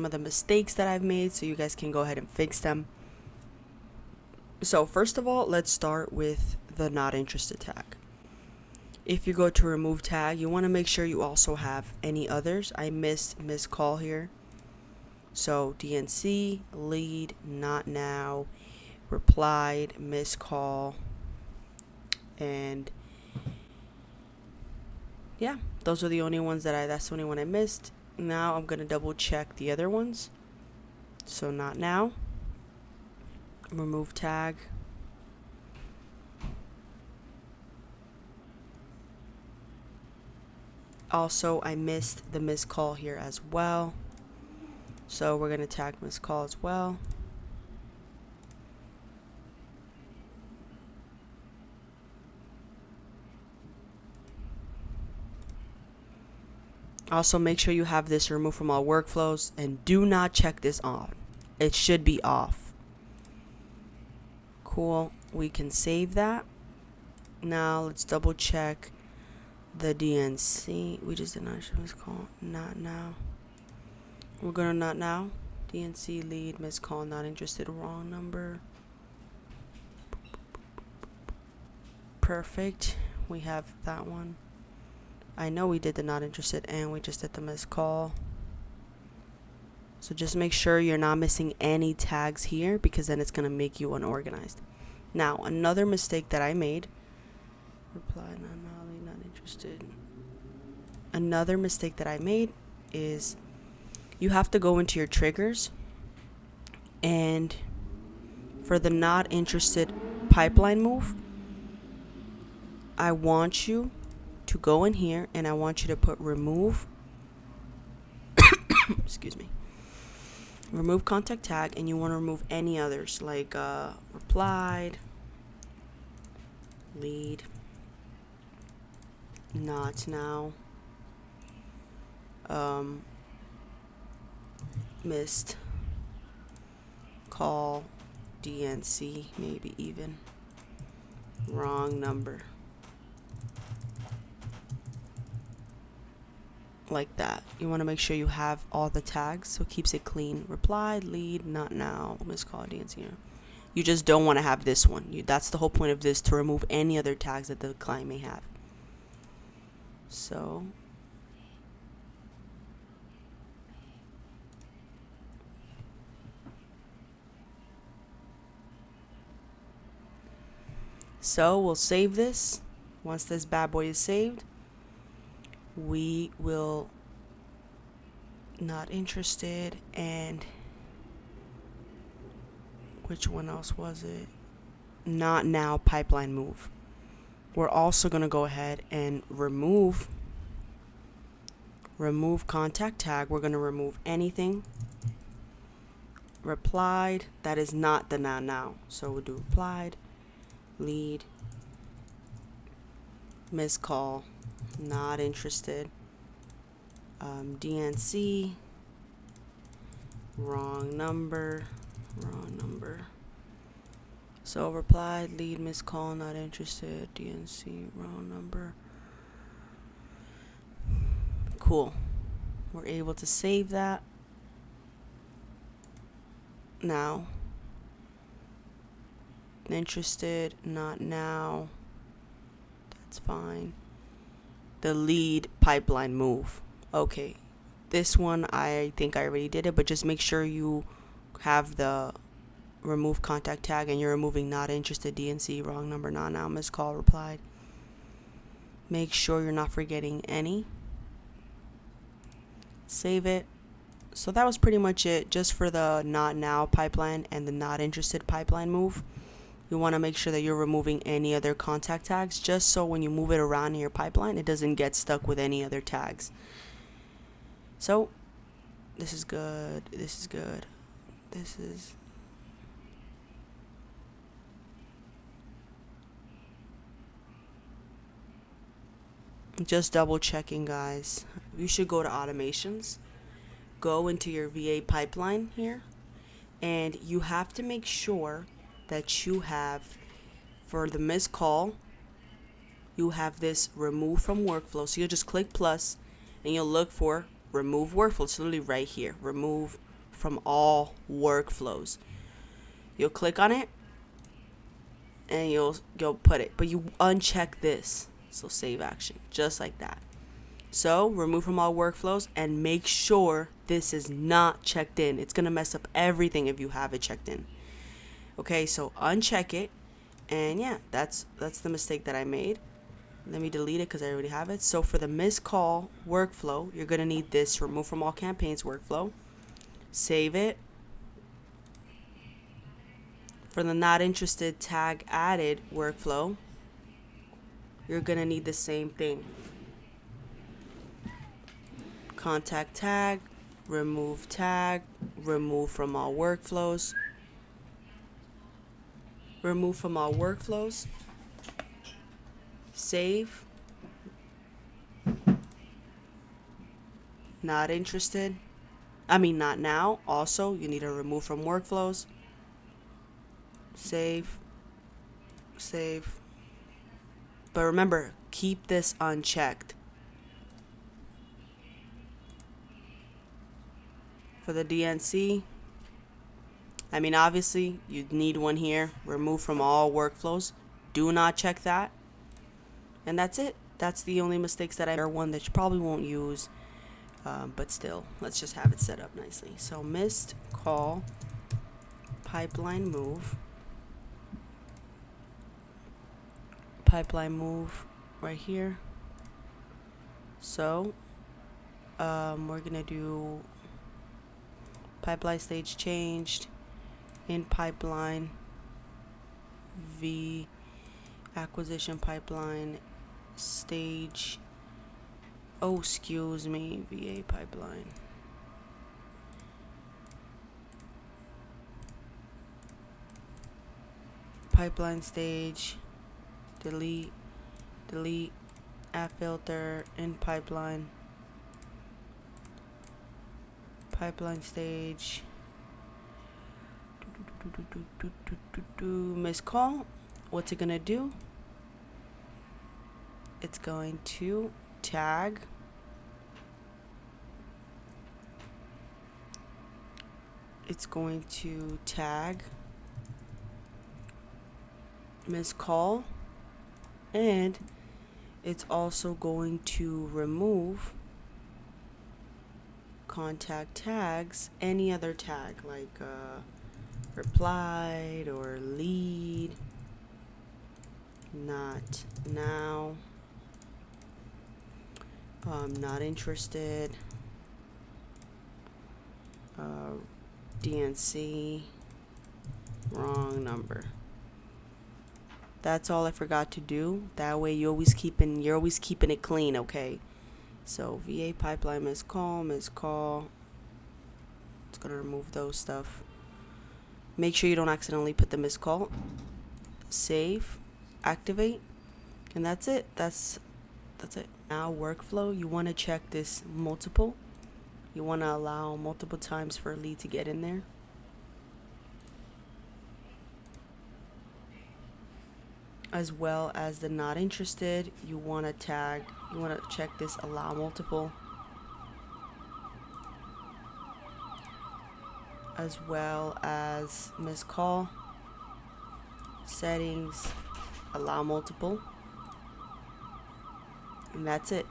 of the mistakes that I've made so you guys can go ahead and fix them. So first of all, let's start with the not interested tag. If you go to remove tag, you want to make sure you also have any others. I missed call here. So DNC, lead, not now, replied, missed call, and yeah, those are the only ones that's the only one I missed. Now I'm going to double check the other ones. So not now, remove tag. Also, I missed the missed call here as well. So we're going to tag missed call as well. Also, make sure you have this removed from all workflows and do not check this on. It should be off. Cool. We can save that. Now let's double check the DNC. We just did not show this call. Not now. We're going to not now. DNC lead, missed call, not interested, wrong number. Perfect. We have that one. I know we did the not interested and we just did the missed call. So just make sure you're not missing any tags here because then it's going to make you unorganized. Now, another mistake that I made. Reply, not interested. Another mistake that I made is you have to go into your triggers, and for the not interested pipeline move, I want you to go in here and I want you to put remove excuse me, remove contact tag, and you want to remove any others like replied, lead, not now, missed call, DNC, maybe even wrong number. Like that. You want to make sure you have all the tags so it keeps it clean. Replied, lead, not now, missed call, DNC. You just don't want to have this one. That's the whole point of this, to remove any other tags that the client may have. So we'll save this. Once this bad boy is saved, we will not interested, and which one else was it? Not now pipeline move. We're also going to go ahead and remove contact tag. We're going to remove anything replied that is not the now. So we'll do replied, lead, missed call, not interested, DNC, wrong number. So replied, lead, missed call, not interested, DNC, wrong number. Cool. We're able to save that. Now, interested, not now. That's fine. The lead pipeline move. Okay. This one, I think I already did it, but just make sure you have the remove contact tag and you're removing not interested, DNC, wrong number, not now, missed call, replied. Make sure you're not forgetting any. Save it. So that was pretty much it, just for the not now pipeline and the not interested pipeline move. You want to make sure that you're removing any other contact tags, just so when you move it around in your pipeline, it doesn't get stuck with any other tags. So this is good. This is good. This is... just double checking, guys. You should go to automations, go into your VA pipeline here, and you have to make sure that you have, for the missed call, you have this remove from workflow. So you'll just click plus and you'll look for remove workflow. It's literally right here, remove from all workflows. You'll click on it and you'll put it, but you uncheck this. So save action, just like that. So remove from all workflows and make sure this is not checked in. It's gonna mess up everything if you have it checked in. Okay, so uncheck it, and yeah, that's the mistake that I made. Let me delete it because I already have it. So for the missed call workflow, you're gonna need this remove from all campaigns workflow. Save it. For the not interested tag added workflow, you're gonna need the same thing. Contact tag, remove from all workflows. Remove from all workflows. Save. Not interested. Not now. Also, you need to remove from workflows. Save. Save. But remember, keep this unchecked. For the DNC, obviously, you need one here. Remove from all workflows. Do not check that. And that's it. That's the only mistakes that one that you probably won't use. But still, let's just have it set up nicely. So missed call, pipeline move. Pipeline move right here. So we're going to do pipeline stage changed, in pipeline, V, acquisition pipeline, stage, VA pipeline. Pipeline stage, delete, add filter, in pipeline. Pipeline stage, missed call. What's it gonna do? It's going to tag missed call, and it's also going to remove contact tags, any other tag like replied or lead, not now, not interested, DNC, wrong number. That's all I forgot to do. That way you're always keeping it clean, okay? So VA pipeline missed call. It's gonna remove those stuff. Make sure you don't accidentally put the missed call. Save, activate, and that's it. That's it. Now workflow, you want to check this multiple. You want to allow multiple times for a lead to get in there. As well as the not interested, you want to check this allow multiple. As well as missed call, settings, allow multiple. And that's it.